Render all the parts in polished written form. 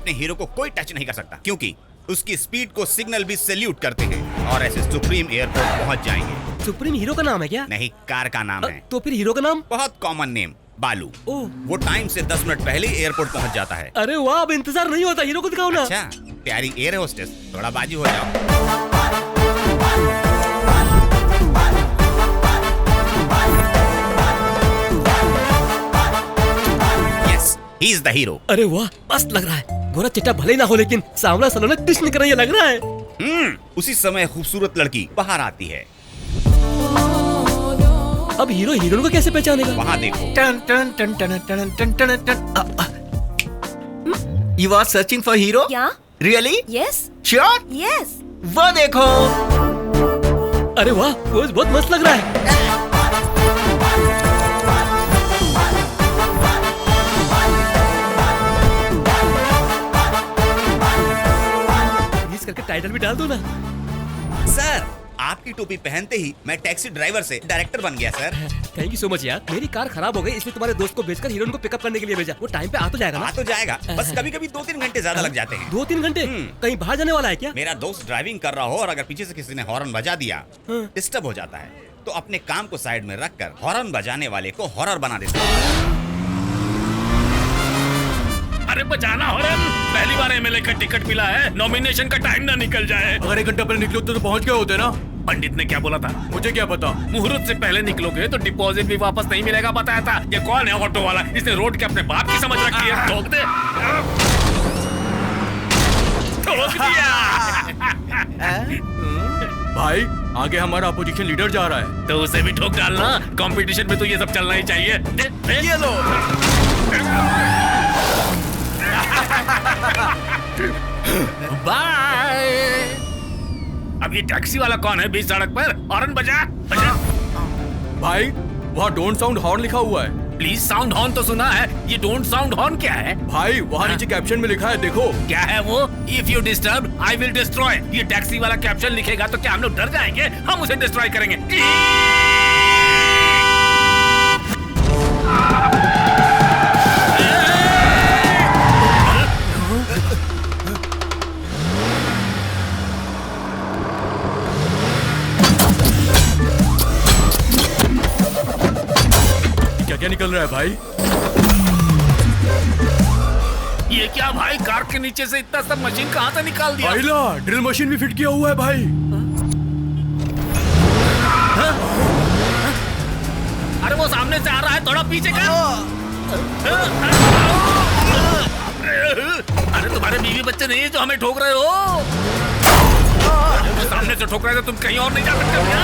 अपने हीरो को कोई टच नहीं कर सकता, क्योंकि उसकी स्पीड को सिग्नल भी सैल्यूट करते हैं और ऐसे सुप्रीम एयरपोर्ट पहुंच जाएंगे। सुप्रीम हीरो का नाम है क्या? नहीं, कार का नाम है। तो फिर हीरो का नाम? बहुत कॉमन नेम, बालू। ओह। वो टाइम से 10 मिनट पहले एयरपोर्ट पहुंच जाता है। अरे वाह, अब इंतजार नहीं होता, हीरो को दिखाओ ना। अच्छा, प्यारी एयर होस्टेस, थोड़ा बाजी हो जाओ। He is the hero. अरे वाह, मस्त लग रहा है। गोरा चिट्टा भले ही ना हो, लेकिन सांवला सलोना कृष्ण की तरह ये लग रहा है। उसी समय खूबसूरत लड़की बाहर आती है। अब हीरो हीरोइन को कैसे पहचानेगा? वहाँ देखो। टन टन टन टन टन टन टन टन। You are searching for hero? Yeah. Really? Yes. Sure? Yes. वो देखो। अरे वाह, पोज बहुत मस्त लग रहा है। करके टाइटल भी डाल दो ना। सर, आपकी टोपी पहनते ही मैं टैक्सी ड्राइवर से डायरेक्टर बन गया sir. Thank you so much यार। मेरी कार खराब हो गई, इसलिए तुम्हारे दोस्त को भेजकर हीरोइन को पिकअप करने के लिए भेजा। वो टाइम पे आ तो जाएगा ना? आ तो जाएगा, बस कभी कभी 2-3 घंटे ज्यादा लग जाते हैं। 2-3 घंटे? कहीं बाहर जाने वाला है क्या? मेरा दोस्त ड्राइविंग कर रहा हो और अगर पीछे से किसी ने हॉर्न बजा दिया, डिस्टर्ब हो जाता है, तो अपने काम को साइड में रखकर हॉर्न बजाने वाले को हॉरर बना देता है। अरे बजाना हॉर्न, पहली बार एमएलए का टिकट मिला है, नॉमिनेशन का टाइम ना निकल जाए। अगर 1 घंटा पहले निकलो तो पहुंच गए होते ना। पंडित ने क्या बोला था? मुझे क्या पता। मुहूर्त से पहले निकलोगे तो डिपॉजिट भी वापस नहीं मिलेगा बताया था। ये कौन है ऑटो वाला? इसने रोड के अपने बाप की समझ रखी है। ठोक दे। ठोक दिया। भाई, आगे हमारा अपोजिशन लीडर जा रहा है, तो उसे भी ठोक डालना। कंपटीशन में तो ये सब चलना ही चाहिए। ये लो। बाय। अब ये टैक्सी वाला कौन है बीच सड़क पर? हॉर्न बजा बजा। भाई, वहाँ डोंट साउंड हॉर्न लिखा हुआ है। प्लीज साउंड हॉर्न तो सुना है, ये डोंट साउंड हॉर्न क्या है? भाई, वहाँ नीचे कैप्शन में लिखा है, देखो। क्या है वो? If you disturb I will destroy. ये टैक्सी वाला कैप्शन लिखेगा तो क्या हम लोग डर जाएंगे? हम उसे डिस्ट्रॉय करेंगे। क्या निकल रहा है भाई? ये क्या भाई, कार के नीचे से इतना सब मशीन कहाँ से निकाल दिया? भाईला, ड्रिल मशीन भी फिट किया हुआ है भाई। अरे वो सामने से आ रहा है, थोड़ा पीछे कर। अरे तुम्हारे बीवी बच्चे नहीं है जो हमें ठोक रहे हो? वो सामने से ठोक रहे थे, तुम कहीं और नहीं जा सकते क्या?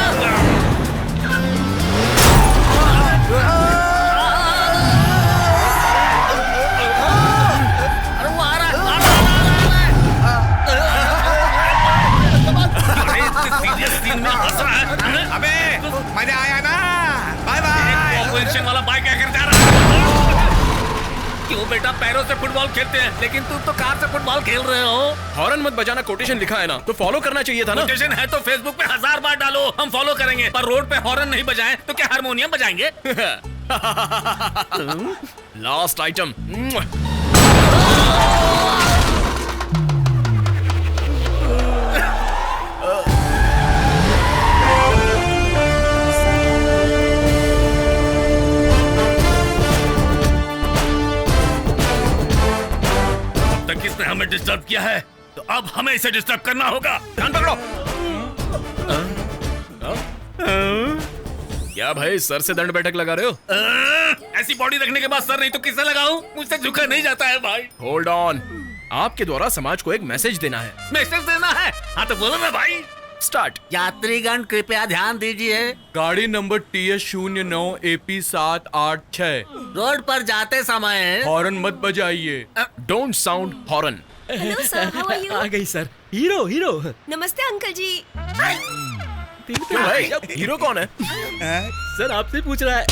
अबे मजा आया ना? Bye bye. वाला बाइक क्या कर जा रहा है? क्यों बेटा, पैरों से फुटबॉल खेलते हैं, लेकिन तुम तो कार से फुटबॉल खेल रहे हो। हॉर्न मत बजाना कोटेशन लिखा है ना, तो फॉलो करना चाहिए था ना। कोटेशन है तो फेसबुक पे 1000 बार डालो, हम फॉलो करेंगे। पर रोड पे हॉर्न नहीं बजाएं तो क्या हारमोनियम बजाएंगे? Last item. किसने हमें डिस्टर्ब किया है, तो अब हमें इसे डिस्टर्ब करना होगा। ध्यान पकड़ो। क्या भाई, सर से दंड बैठक लगा रहे हो? ऐसी बॉडी रखने के बाद सर नहीं तो किससे लगाऊं? मुझसे झुका नहीं जाता है भाई। होल्ड ऑन, आपके द्वारा समाज को एक मैसेज देना है। मैसेज देना है? हाँ तो बोलो ना भाई। स्टार्ट। यात्रीगण कृपया ध्यान दीजिए, गाड़ी नंबर TS09 AP 786। रोड पर जाते समय हॉर्न मत बजाइए। Don't sound horn. Hello sir, how are you? आ गई सर। Hero hero. नमस्ते अंकल जी। क्यों भाई, हीरो कौन है? सर आपसे पूछ रहा है।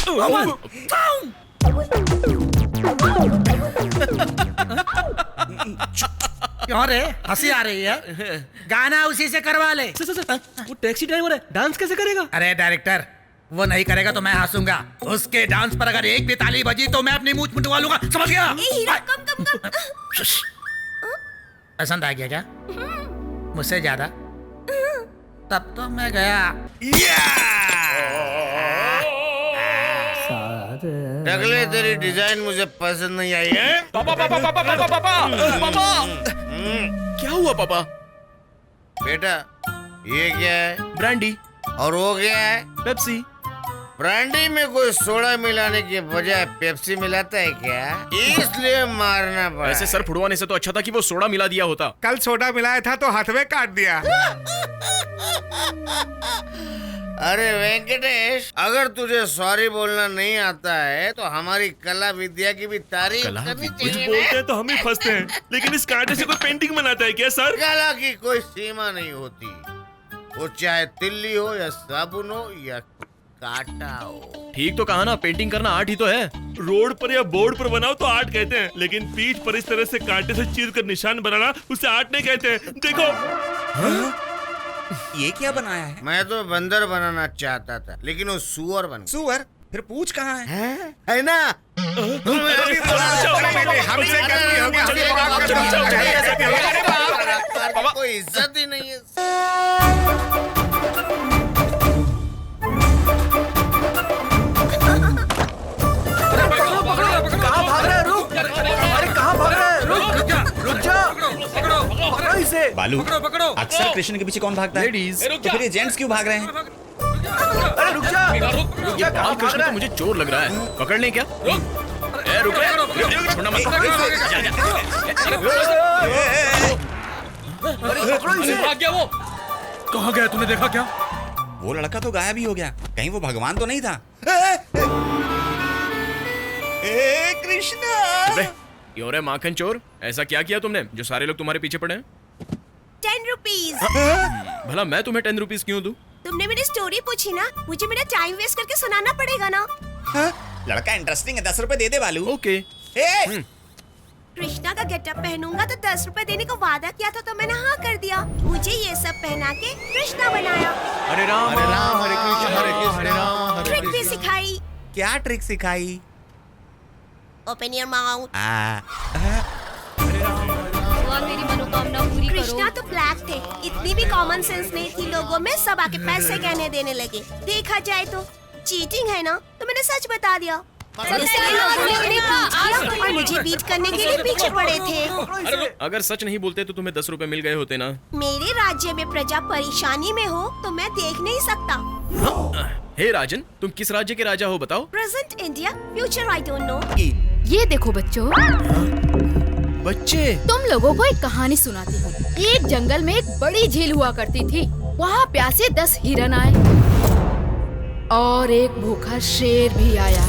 क्यों रे, हंसी आ रही है? गाना उसी से करवा ले। सर, वो टैक्सी ड्राइवर है, डांस कैसे करेगा? अरे डायरेक्टर, वो नहीं करेगा तो मैं हंसूंगा। उसके डांस पर अगर एक भी ताली बजी तो मैं अपनी मूंछ मुंडवा लूंगा, समझ गया? ए हीरो, कम कम कम। पसंद आ गया क्या? मुझसे ज्यादा? तब तो मैं गया। टकले, तेरी डिजाइन मुझे पसंद नहीं आई है। पापा पापा पापा पापा पापा पापा क्या हुआ पापा? बेटा, ये क्या है? ब्रांडी और वो क्या है? पेप्सी। ब्रांडी में कोई सोडा मिलाने के बजाय पेप्सी मिलाता है क्या? इसलिए मारना पड़ा। ऐसे सर फुड़वाने से तो अच्छा था कि वो सोडा मिला दिया होता। कल सोडा मिलाया था तो हाथ में काट दिया। अरे वेंकटेश, अगर तुझे सॉरी बोलना नहीं आता है तो हमारी कला विद्या की भी तारीफ करनी चाहिए। बोलते हैं तो हम ही फंसते हैं, लेकिन इस कांटे से कोई पेंटिंग बनाता है क्या सर? कला की कोई सीमा नहीं होती, वो चाहे तिल्ली हो या साबुन हो या काटा हो। ठीक तो कहा ना, पेंटिंग करना आर्ट ही तो है। रोड पर या बोर्ड पर बनाओ तो आर्ट कहते हैं, लेकिन पीठ पर इस तरह से कांटे से चीर कर निशान बनाना उसे आर्ट नहीं कहते हैं। देखो ये क्या बनाया है? मैं तो बंदर बनाना चाहता था, लेकिन वो सुअर बन गया। सुअर? फिर पूछ कहाँ है? है ना? हमसे गलती हो गई, कोई इज्जत ही नहीं है। कहाँ भाग रहा है? रुक! अरे कहाँ भाग रहा है? रुक जा! पकड़ो इसे! बालू, अक्सर कृष्ण के पीछे कौन भागता है? लेडीज। तो फिर ये जेंट्स क्यों भाग रहे हैं? अरे रुक जा! ये बाल कृष्ण तो मुझे चोर लग रहा है। पकड़ लें क्या? रुक छोड़ना मत। अरे पकड़ो इसे! भाग गया वो। कहाँ गया? तूने देखा क्या? वो लड़का तो गायब ही हो गया, कहीं वो भगवान तो नहीं था? कृष्णा! ये हो रहा है माखन चोर। ऐसा क्या किया तुमने जो सारे लोग तुम्हारे पीछे पड़े हैं? 10 रुपीज। भला मैं तुम्हें 10 रुपीज क्यों दूं? तुमने मेरी स्टोरी पूछी ना, मुझे मेरा टाइम वेस्ट करके सुनाना पड़ेगा ना। लड़का इंटरेस्टिंग है, 10 रुपए दे दे बालू। ओके। कृष्णा का गेटअप पहनूंगा तो 10 रुपए देने को वादा किया था, तो मैंने हाँ कर दिया। मुझे ये सब पहना के कृष्णा बनाया। हरे राम हरे कृष्ण हरे कृष्ण। ट्रिक भी सिखाई। क्या ट्रिक सिखाई? Open your mouth. भगवान मेरी मनोकामना पूरी करो। कृष्णा तो ब्लैक थे, इतनी भी कॉमन सेंस नहीं थी लोगों में, सब आके पैसे कहने देने लगे। देखा जाए तो चीटिंग है ना, तो मैंने सच बता दिया। इसलिए लोगों ने उन्हें बीट किया और मुझे बीट करने के लिए पीछे पड़े थे। अगर सच नहीं बोलते तो तुम्हें 10 रुपए मिल गए होते ना। मेरे राज्य में प्रजा परेशानी में हो तो मैं देख नहीं सकता। हे राजन, तुम किस राज्य के राजा हो बताओ? Present India, future I don't know. ये देखो बच्चों, बच्चे तुम लोगों को एक कहानी सुनाती हूँ। एक जंगल में एक बड़ी झील हुआ करती थी। वहाँ प्यासे 10 हिरन आए और एक भूखा शेर भी आया।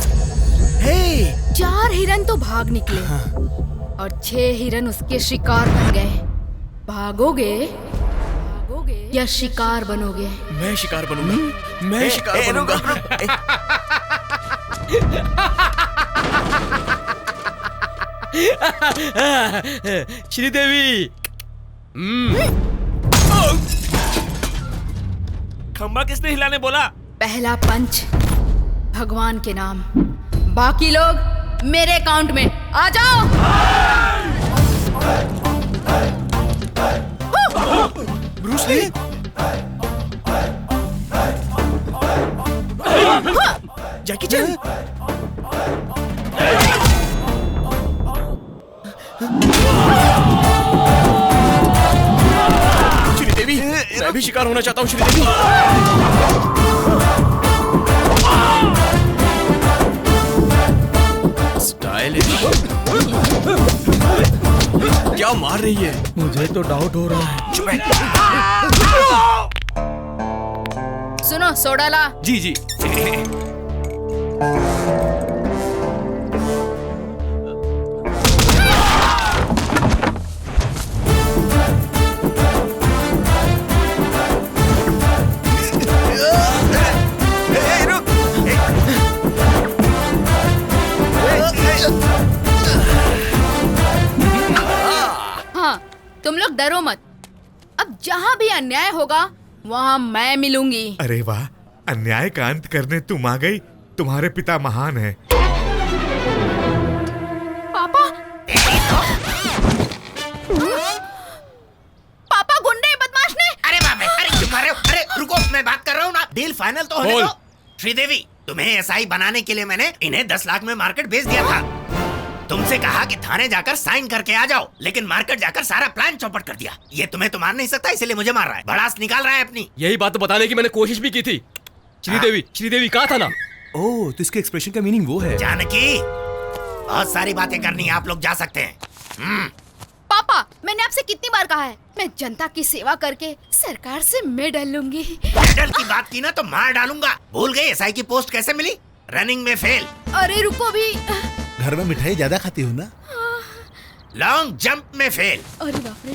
4 हिरन तो भाग निकले और 6 हिरन उसके शिकार बन गए। भागोगे या शिकार बनोगे? मैं शिकार बनूंगा। मैं शिकार बनूंगा। श्रीदेवी, खंबा किसने हिलाने बोला? पहला पंच भगवान के नाम, बाकी लोग मेरे अकाउंट में आ जाओ। Bruce Lee? जैकी चैन? श्रीदेवी, मैं भी शिकार होना चाहता हूँ। श्रीदेवी, स्टाइलिश। क्या मार रही है? मुझे तो डाउट हो रहा है। चुप है। सुनो, सोडा ला। जी जी। हाँ, तुम लोग डरो मत। अब जहाँ भी अन्याय होगा वहाँ मैं मिलूंगी। अरे वाह, अन्याय का अंत करने तुम आ गई। तुम्हारे पिता महान हैं। पापा, फाइनल तो होने दो। श्रीदेवी, तुम्हें एसआई बनाने के लिए मैंने इन्हें 10 लाख में मार्केट भेज दिया था। तुमसे कहा कि थाने जाकर साइन करके आ जाओ, लेकिन मार्केट जाकर सारा प्लान चौपट कर दिया। ये तुम्हें तो मार नहीं सकता, इसीलिए मुझे मार रहा है, भड़ास निकाल रहा है अपनी। यही बात तो बताने की मैंने कोशिश भी की थी। श्रीदेवी कहा था ना। ओह, तो इसके एक्सप्रेशन का मीनिंग वो है। जानकी, बहुत सारी बातें करनी है, आप लोग जा सकते हैं। पापा, मैंने आपसे कितनी बार कहा है, मैं जनता की सेवा करके सरकार से मेडल लूंगी। मेडल की बात की ना तो मार डालूंगा। भूल गई एसआई की पोस्ट कैसे मिली? रनिंग में फेल। अरे रुको भी। घर में मिठाई ज्यादा खाती हो ना? लॉन्ग जंप में फेल। अरे बाप रे,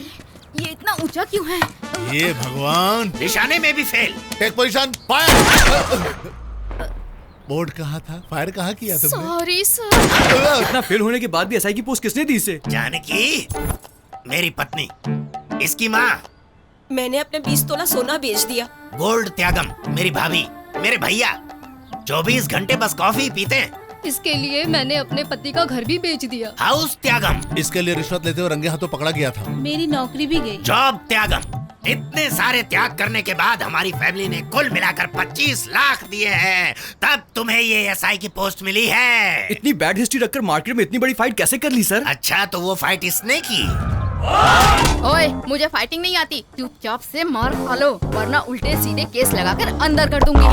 ये इतना ऊंचा क्यों है? ये भगवान। निशाने में भी fail. Take position, fire. Board कहाँ था? फायर कहाँ किया तुमने? Sorry sir. इतना फेल होने के बाद भी एसआई की पोस्ट किसने दी इसे? जानकी, मेरी पत्नी, इसकी माँ। मैंने अपने 20 तोला सोना बेच दिया। गोल्ड त्यागम, मेरी भाभी, मेरे भैया 24 घंटे बस कॉफी पीते हैं। इसके लिए मैंने अपने पति का घर भी बेच दिया। हाउस त्यागम, इसके लिए रिश्वत लेते हुए रंगे हाथों पकड़ा गया था। मेरी नौकरी भी गई। जॉब त्यागम, इतने सारे त्याग करने के बाद हमारी फैमिली ने कुल मिलाकर 25 लाख दिए हैं, तब तुम्हें ये एसआई की पोस्ट मिली है। इतनी बैड हिस्ट्री रखकर मार्केट में इतनी बड़ी फाइट कैसे कर ली सर? अच्छा, तो वो फाइट इसने की। ओए, मुझे फाइटिंग नहीं आती, चुपचाप से मार खा लो, वरना उल्टे सीधे केस लगाकर अंदर कर दूंगी।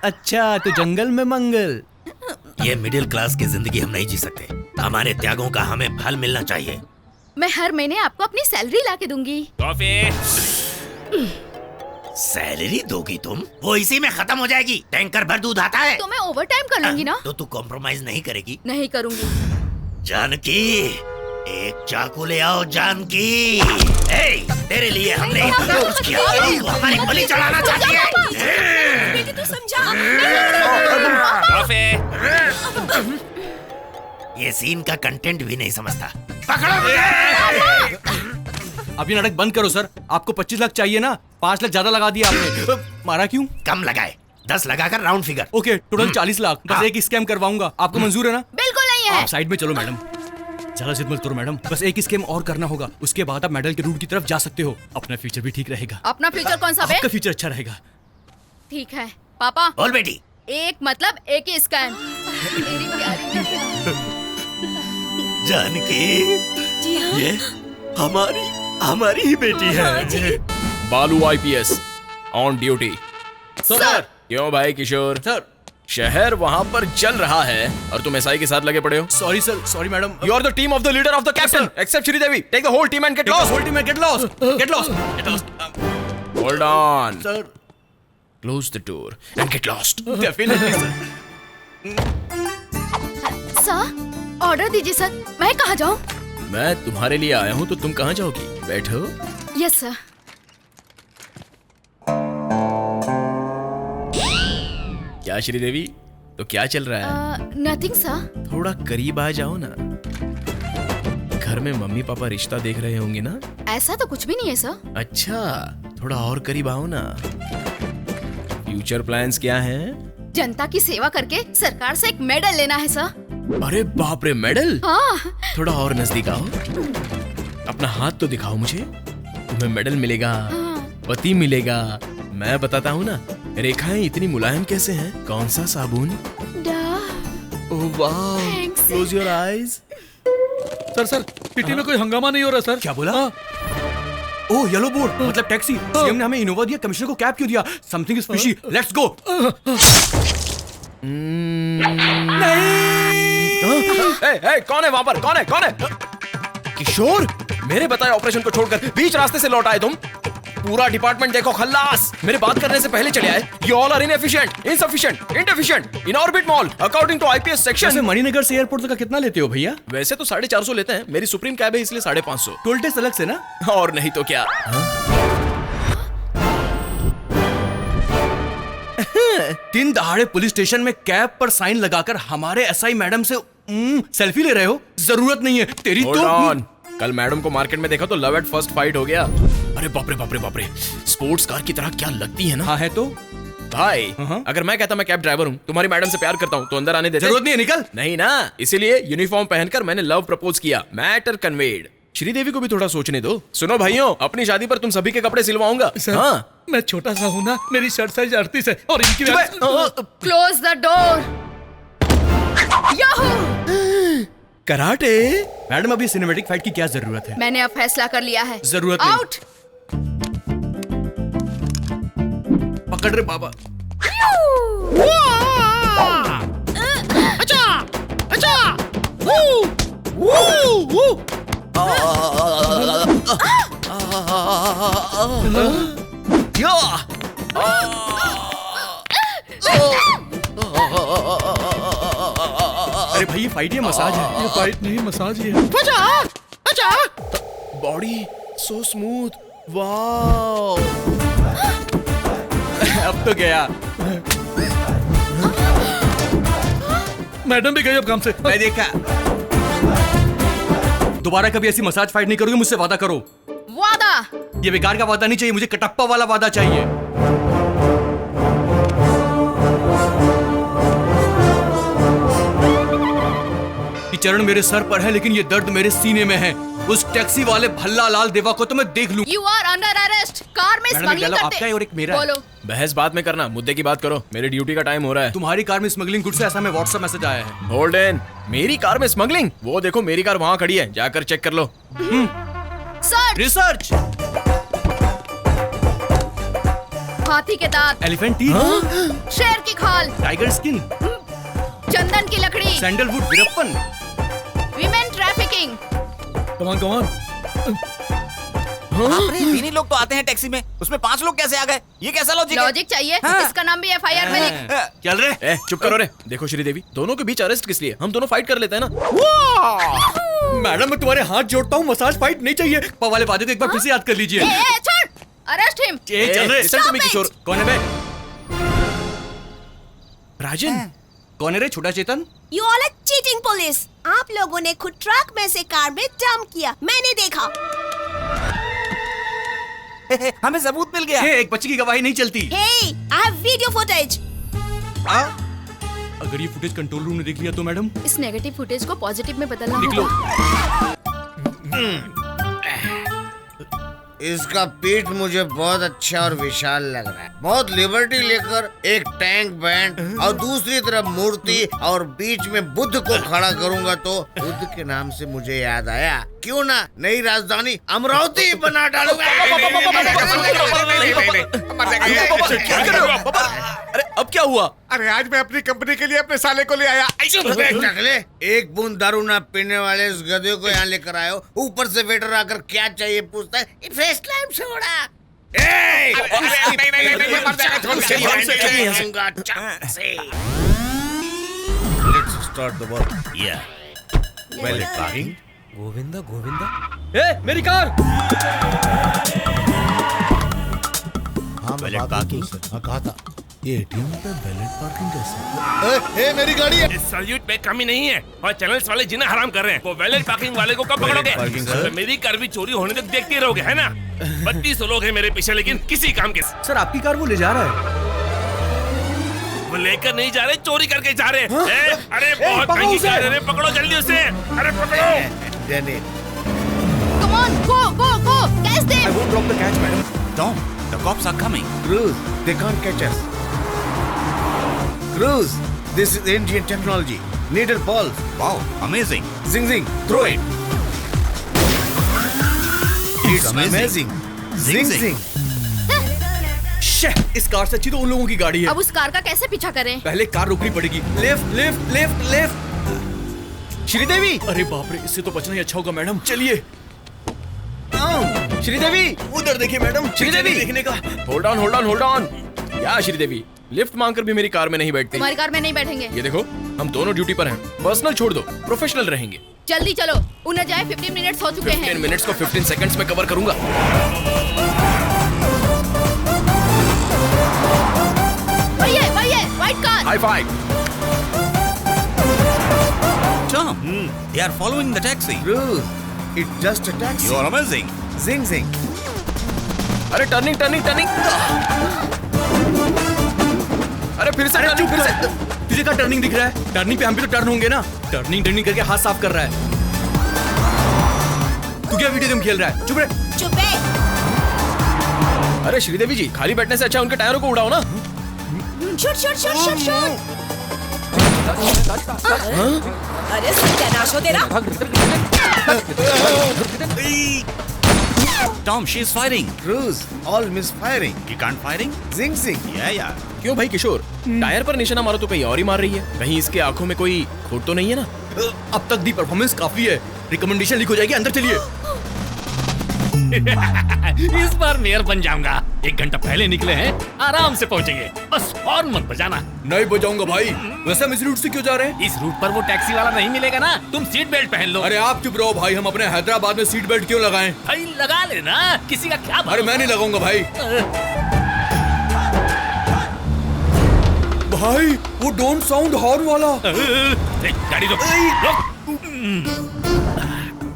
अच्छा, तो जंगल में मंगल। ये मिडिल क्लास की जिंदगी हम नहीं जी सकते। हमारे त्यागों का हमें फल मिलना चाहिए। मैं हर महीने आपको अपनी सैलरी ला के दूंगी। सैलरी दोगी तुम? वो इसी में खत्म हो जाएगी। टैंकर भर दूध आता है। तो मैं ओवर टाइम कर लूंगी ना। तो तू कॉम्प्रोमाइज नहीं करेगी? नहीं करूंगी। जानकी, एक चाकू ले आओ। जानकी, तेरे लिए हमने इतना कुछ किया, तू हमारी बलि चढ़ाना चाहती है? बेटी तू समझा। ये सीन का कंटेंट भी नहीं समझता। पकड़ो मुझे। अभी नाटक बंद करो सर। आपको 25 लाख चाहिए ना? 5 लाख ज्यादा लगा दिया आपने। मारा क्यों? कम लगाए, 10 लगाकर round figure. Okay, total 40 lakh. बस एक स्कैम करवाऊंगा, आपको मंजूर है ना? बिल्कुल नहीं है। आप साइड में चलो मैडम, ज्यादा जिद मत करो मैडम। बस एक स्कैम और करना होगा, उसके बाद आप मेडल के रूट की तरफ जा सकते हो। अपना फ्यूचर भी ठीक रहेगा। अपना फ्यूचर कौन सा? आपका फ्यूचर अच्छा रहेगा। ठीक है पापा। बोल बेटी। एक मतलब एक ही स्कैम। मेरी प्यारी जानकी, ये हमारी ही बेटी है। बालू आईपीएस ऑन ड्यूटी। सर। क्यों भाई किशोर? सर, शहर वहाँ पर जल रहा है और तुम एसआई के साथ लगे पड़े हो। Sorry sir, sorry madam. You are the team of the leader of the captain except Sridevi. Take the whole team and get lost. Whole team and get lost. Get lost. Hold on sir. Close the door and get lost. Definitely sir, order दीजिए सर। मैं कहाँ जाऊँ? मैं तुम्हारे लिए आया हूँ, तो तुम कहाँ जाओगी? बैठो। Yes sir. क्या श्रीदेवी, तो क्या चल रहा है? Nothing sir. थोड़ा करीब आ जाओ ना। घर में मम्मी पापा रिश्ता देख रहे होंगे ना? ऐसा तो कुछ भी नहीं है सर। अच्छा, थोड़ा और करीब आओ ना। फ्यूचर प्लान्स क्या हैं? जनता की सेवा करके सरकार से एक मेडल लेना है सर। अरे बाप रे, मेडल? हाँ। थोड़ा और नजदीक आओ। अपना हाथ तो दिखाओ मुझे। तुम्हें मेडल मिलेगा, पति मिलेगा। मैं बताता हूँ ना, रेखाएं इतनी मुलायम कैसे हैं? कौन सा साबुन? ओह वाह, close your eyes. Sir, city में कोई हंगामा नहीं हो रहा सर। क्या बोला? ओह, येलो बोर्ड मतलब टैक्सी। सीएम ने हमें इनोवा दिया, कमिश्नर को कैब क्यों दिया? Something is fishy. Let's go. नहीं। कौन है वहां पर? कौन है? किशोर, मेरे बताए ऑपरेशन को छोड़कर बीच रास्ते से लौट आए तुम। पूरा डिपार्टमेंट देखो खल्लास। मेरे बात करने से पहले चले आए। You all are inefficient, insufficient, inefficient, in orbit mall, according to IPS section। वैसे मणिनगर से एयरपोर्ट तक कितना लेते हो भैया? वैसे तो 450 लेते हैं। मेरी सुप्रीम कैब है इसलिए 550। टोल टैक्स अलग से ना? और नहीं तो क्या। दिन दहाड़े पुलिस स्टेशन में कैब पर साइन लगाकर हमारे एसआई मैडम से सेल्फी ले रहे हो? जरूरत नहीं है तेरी। तो कल मैडम को मार्केट में देखा तो लव एट फर्स्ट फाइट हो गया। अरे बाप रे, स्पोर्ट्स कार की तरह क्या लगती है ना। हाँ है तो भाई। अगर मैं कहता मैं कैब ड्राइवर हूँ, तुम्हारी मैडम से प्यार करता हूँ, तो अंदर आने देते? जरूरत नहीं है, निकल। नहीं ना, इसीलिए यूनिफॉर्म पहनकर मैंने लव प्रपोज किया। Matter conveyed. श्रीदेवी को भी थोड़ा सोचने दो। सुनो भाइयों, अपनी शादी पर तुम सभी के कपड़े सिलवाऊंगा। हाँ, मैं छोटा सा हूँ ना, मेरी शर्ट साइज 38 है और इनकी close the door. Karate. Madam अभी सिनेमैटिक फाइट की क्या जरूरत है? मैंने अब फैसला कर लिया है। जरूरत नहीं। आउट। पकड़ रे बाबा। अच्छा अच्छा। अरे भाई ये फाइट, ये मसाज है। ये फाइट नहीं, मसाज ही है। अच्छा अच्छा। Body so smooth, wow. अब तो गया। मैडम भी गई अब काम से। मैं देखा। दोबारा कभी ऐसी मसाज फाइट नहीं करोगे, मुझसे वादा करो। वादा? ये बेकार का वादा नहीं चाहिए, मुझे कटप्पा वाला वादा चाहिए। ये चरण मेरे सर पर है, लेकिन ये दर्द मेरे सीने में है। उस टैक्सी वाले भल्ला लाल देवा को तो मैं देख लूं। You are under arrest। Car में स्मगलिंग करते। आपका है और एक मेरा है। बोलो। बहस बाद में करना, मुद्दे की बात करो। मेरे ड्यूटी का टाइम हो रहा है। तुम्हारी कार में स्मगलिंग गुड्स है, ऐसा में व्हाट्सएप मैसेज आया है। Hold in. मेरी कार में स्मगलिंग? वो देखो मेरी कार वहाँ खड़ी है, जाकर चेक कर लो। रिसर्च। हाथी के दांत, एलिफेंट टीथ, शेर की खाल, टाइगर स्किन, चंदन की लकड़ी, sandalwood, Veerappan, women trafficking. Come on. तीन ही लोग तो आते हैं टैक्सी में, उसमें 5 लोग कैसे आ गए? ये कैसा लॉजिक है? लॉजिक चाहिए? इसका नाम भी FIR में लिख। चल रे। चुप करो रे। देखो श्रीदेवी, दोनों के बीच अरेस्ट किस लिए? हम दोनों फाइट कर लेते हैं ना। मैडम मैं तुम्हारे हाथ जोड़ता हूँ, मसाज फाइट नहीं चाहिए। वाले वादे को एक बार फिर से याद कर लीजिए। छोड़, अरेस्ट हिम। चल रे। किशोर, कौन है बे? राजन। कौन है रे? छोटा चेतन। You all are cheating police। आप लोगों ने खुद ट्रक में से कार में डंप किया, मैंने देखा। हमें सबूत मिल गया। एक बच्ची की गवाही नहीं चलती। Hey, I have video footage। अगर ये फुटेज कंट्रोल रूम ने देख लिया तो मैडम? इस नेगेटिव फुटेज को पॉजिटिव में बदलना निकलो। इसका पीठ मुझे बहुत अच्छा और विशाल लग रहा है। बहुत लिबर्टी लेकर एक टैंक बैंड और दूसरी तरफ मूर्ति और बीच में बुद्ध को खड़ा करूंगा तो बुद्ध के नाम से मुझे याद आया, क्यों ना नई राजधानी अमरावती बना डालूंगा। अरे अब क्या हुआ? अरे आज मैं अपनी कंपनी के लिए अपने साले को ले आया। टकले, एक बूंद दारू ना पीने वाले इस गधे को यहाँ लेकर आए हो, ऊपर से वेटर आकर क्या चाहिए पूछता है। Face time soda. Let's start the work. Yeah. Valet parking. Govinda Govinda. मेरी कार। हाँ मैं Valet parking. कहा था ये एटीएम पे वैलेट पार्किंग कैसे? मेरी गाड़ी है। इस सैल्यूट में कमी नहीं है और चैनल्स वाले जिन्हें हराम कर रहे हैं। वो वैलेट पार्किंग वाले को कब पकड़ोगे? तो मेरी कार भी चोरी होने तक देखते रहोगे, है ना? 32 लोग हैं मेरे पीछे, लेकिन किसी काम के। सर आपकी कार वो ले जा रहा है। वो लेकर नहीं जा रहे, चोरी करके जा रहे हैं। अरे बहुत महंगी कार है, पकड़ो जल्दी उसे। अरे पकड़ो। Come on, go, go, go, catch them. I won't drop the catch, madam. Tom, the cops are coming. Cruz, they can't catch us. Cruz, this is Indian technology. Needle pulse. Wow, amazing. Zing zing, throw it. It's amazing. Zing zing. इस car से अच्छी तो उन लोगों की गाड़ी है। अब उस कार का कैसे पीछा करें? पहले कार रोकनी पड़ेगी। Left left left left. Sridevi, अरे बाप रे, इससे तो बचना ही अच्छा होगा मैडम। चलिए। श्रीदेवी, उधर देखिए मैडम। श्रीदेवी देखने का। Hold on hold on hold on. क्या श्रीदेवी, लिफ्ट मांगकर भी मेरी कार में नहीं बैठती। तुम्हारी कार में नहीं बैठेंगे। ये देखो, हम दोनों ड्यूटी पर हैं। पर्सनल छोड़ दो, प्रोफेशनल रहेंगे। जल्दी चलो, उन्हें जाए 15 मिनट्स हो चुके हैं। 15 मिनट्स को 15 सेकंड्स में कवर करूंगा। वही है, white car. High five. Tom, they are following the taxi. Cruz, it's just a taxi. You are amazing. Zing zing. अरे टर्निंग टर्निंग टर्निंग। अरे फिर से टर्निंग, फिर से। तुझे क्या टर्निंग दिख रहा है? टर्निंग पे हम भी तो टर्न होंगे ना। टर्निंग टर्निंग करके हाथ साफ कर रहा है। तू क्या वीडियो गेम खेल रहा है? चुप रहे। चुप है। अरे श्रीदेवी जी, खाली बैठने से अच्छा उनके टायरों को उड़ाओ ना। Shoot shoot shoot shoot shoot. अरे सत्यानाश हो तेरा। Tom, she is firing. Cruz, all misfiring. You can't firing? Zing zing. Yeah. क्यों भाई किशोर, टायर पर निशाना मारो तो कहीं और ही मार रही है। कहीं इसके आंखों में कोई खोट तो नहीं है ना? अब तक दी परफॉर्मेंस काफी है, रिकमेंडेशन लीक हो जाएगी, अंदर चलिए। इस बार मेयर बन जाऊंगा। 1 घंटा पहले निकले हैं, आराम से पहुंचेंगे। बस हॉर्न मत बजाना। नहीं बजाऊंगा भाई। वैसे हम इस रूट से क्यों जा रहे हैं? इस रूट पर वो टैक्सी वाला नहीं मिलेगा ना, तुम सीट बेल्ट पहन लो। अरे आप चुप रहो भाई, हम अपने हैदराबाद में सीट बेल्ट क्यों लगाएं? भाई लगा लेना, किसी का क्या अरे मैं नहीं लगाऊंगा भाई। भाई वो डोंट साउंड हॉर्न वाला। गाड़ी रोक।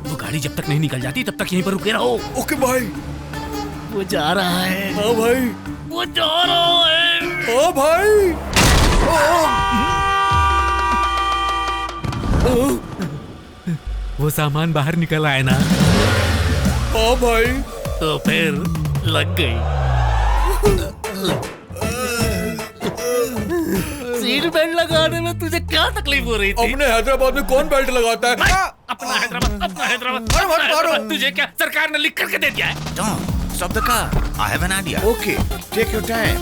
वो गाड़ी जब तक नहीं निकल जाती तब तक यहीं पर रुके रहो। ओके भाई। वो जा रहा है। हाँ भाई। वो जा रहा है। हाँ भाई। वो सामान बाहर निकल आए ना। हाँ भाई। तो फिर लग गई। सीट बेल्ट लगाने में तुझे क्या तकलीफ हो रही थी? अपने हैदराबाद में कौन बेल्ट लगाता है? अपना हैदराबाद तुझे क्या सरकार ने लिख करके दे दिया है? Tom, stop the car. I have an idea. Okay, take your time.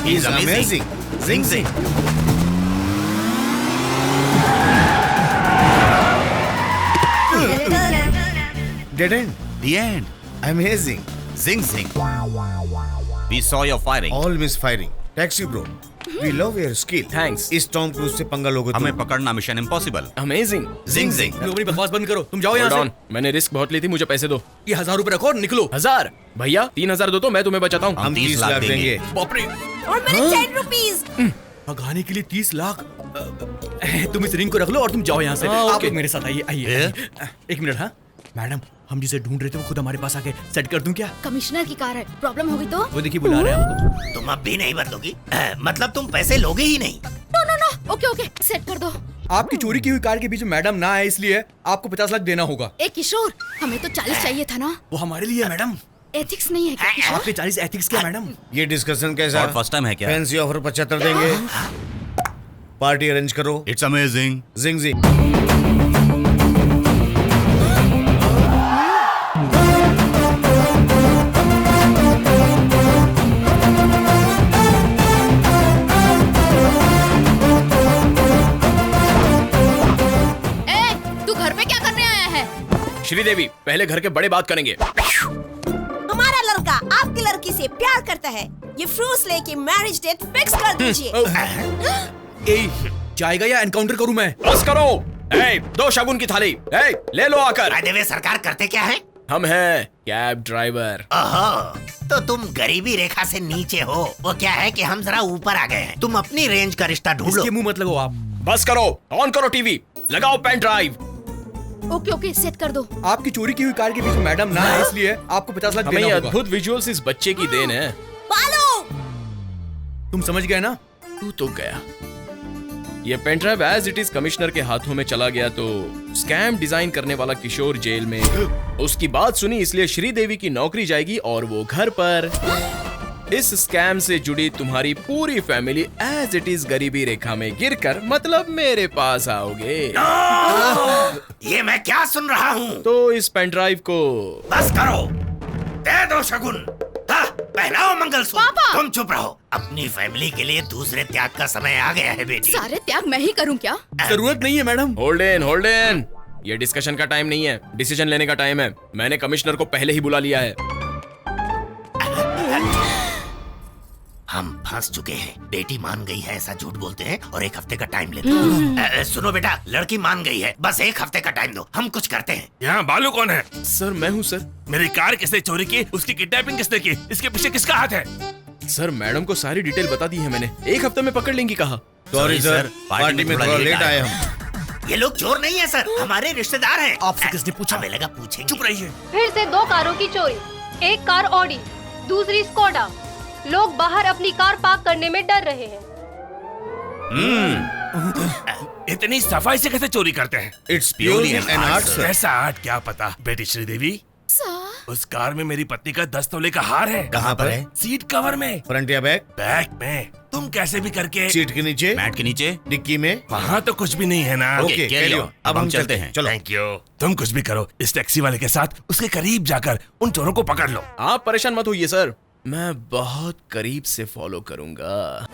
He's amazing. Zing zing. Dead end. The end. Amazing. Zing zing. We saw your firing. All misfiring. Taxi bro. We love your skill. Thanks. इस Tom cruise से पंगा लोगे तो हमें पकड़ना mission impossible. Amazing. Zing zing. तुम अपनी बकवास बंद करो, तुम जाओ यहाँ Hold से। on. मैंने रिस्क बहुत ली थी, मुझे पैसे दो। ये 1000 रुपए रखो और निकलो। 1000? भैया 3000 दो तो मैं तुम्हें बचाता हूँ। हम 30 लाख देंगे। बाप रे। और मैंने 10 रुपीज। भगाने के लिए 30 लाख। तुम इस रिंग को रख लो और तुम जाओ यहाँ से। आप मेरे साथ आइए आइए। 1 मिनट। हाँ मैडम, हम जिसे ढूंढ रहे थे वो खुद हमारे पास आके सेट कर दूं क्या? कमिश्नर की कार है, प्रॉब्लम होगी तो? वो देखिए बुला रहे हैं हमको। तुम अब भी नहीं बदलोगी? मतलब तुम पैसे लोगे ही नहीं? नो, ओके ओके, सेट कर दो। आपकी चोरी की हुई कार के बीच में मैडम ना आए इसलिए आपको 50 लाख देना होगा। ए किशोर, हमें तो 40 चाहिए था ना। वो हमारे लिए है मैडम। एथिक्स नहीं है क्या किशोर? आपके 40 एथिक्स क्या मैडम? ये डिस्कशन कैसा? और फर्स्ट टाइम है क्या? फैंसी ऑफर 75 देंगे। पार्टी अरेंज करो। It's amazing. जिंग जिंग। श्रीदेवी, पहले घर के बड़े बात करेंगे। हमारा लड़का आपकी लड़की से प्यार करता है। ये फ्रूट्स लेके मैरिज डेट फिक्स कर दीजिए। जाएगा या एनकाउंटर करूं मैं? बस करो। दो शगुन की थाली। ले लो आकर। सरकार करते क्या है? हम हैं कैब ड्राइवर। ओहो, तो तुम गरीबी रेखा से नीचे हो। वो क्या है कि हम जरा ऊपर आ गए हैं। तुम अपनी रेंज का रिश्ता ढूंढो। इसके मुंह मत लगो आप। बस करो, ऑन करो टीवी, लगाओ pen drive. Okay okay, set कर दो। आपकी चोरी की हुई कार के बीच में मैडम ना है इसलिए आपको 50 लाख देना होगा। अद्भुत विजुअल्स इस बच्चे की देन है। बालो, तुम समझ गए ना? तू तो गया। ये pen drive as it is commissioner के हाथों में चला गया तो स्कैम डिजाइन करने वाला किशोर जेल में। उसकी बात सुनी इसलिए श्रीदेवी की नौकरी जाएगी और वो घर पर। इस स्कैम से जुड़ी तुम्हारी पूरी फैमिली एज इट इज गरीबी रेखा में गिरकर मतलब मेरे पास आओगे। ये मैं क्या सुन रहा हूँ? तो इस पेन ड्राइव को बस करो, दे दो शगुन। पहनाओ मंगलसूत्र। तुम चुप रहो। अपनी फैमिली के लिए दूसरे त्याग का समय आ गया है बेटी। सारे त्याग मैं ही करूं क्या? जरूरत नहीं है मैडम। Hold in. ये डिस्कशन का टाइम नहीं है, डिसीजन लेने का टाइम है। मैंने कमिश्नर को पहले ही बुला लिया है। हम फंस चुके हैं। बेटी मान गई है ऐसा झूठ बोलते हैं और 1 हफ्ते का टाइम लेते हैं। सुनो बेटा, लड़की मान गई है, बस 1 हफ्ते का टाइम दो, हम कुछ करते हैं। यहाँ बालू कौन है? सर मैं हूँ सर। मेरी कार किसने चोरी की? उसकी किडनैपिंग किसने की? इसके पीछे किसका हाथ है? सर मैडम को सारी डिटेल बता दी है मैंने। 1 हफ्ते में पकड़ लेंगी कहा। सॉरी सर, पार्टी में थोड़ा लेट आए हम। ये लोग चोर नहीं है सर, हमारे रिश्तेदार हैं। आपसे किसने पूछा? हमें लगा पूछेंगे। चुप रहिए। फिर से 2 कारों की चोरी। एक कार ऑडी, दूसरी स्कोडा। लोग बाहर अपनी कार पार्क करने में डर रहे हैं। इतनी सफाई से कैसे चोरी करते हैं? It's purely an art sir. ऐसा आर्ट क्या पता। बेटी श्रीदेवी, उस कार में मेरी पत्नी का 10 तोले का हार है। कहाँ पर है? सीट कवर में। फ्रंट या बैक? बैक में। तुम कैसे भी करके। सीट के नीचे? मैट के नीचे? डिक्की में? वहाँ तो कुछ भी नहीं है ना। Okay, carry on. अब हम चलते हैं। चलो। Thank you. तुम कुछ भी करो, इस टैक्सी वाले के साथ उसके करीब जाकर उन चोरों को पकड़ लो। आप परेशान मत होइए सर, मैं बहुत करीब से फॉलो करूंगा।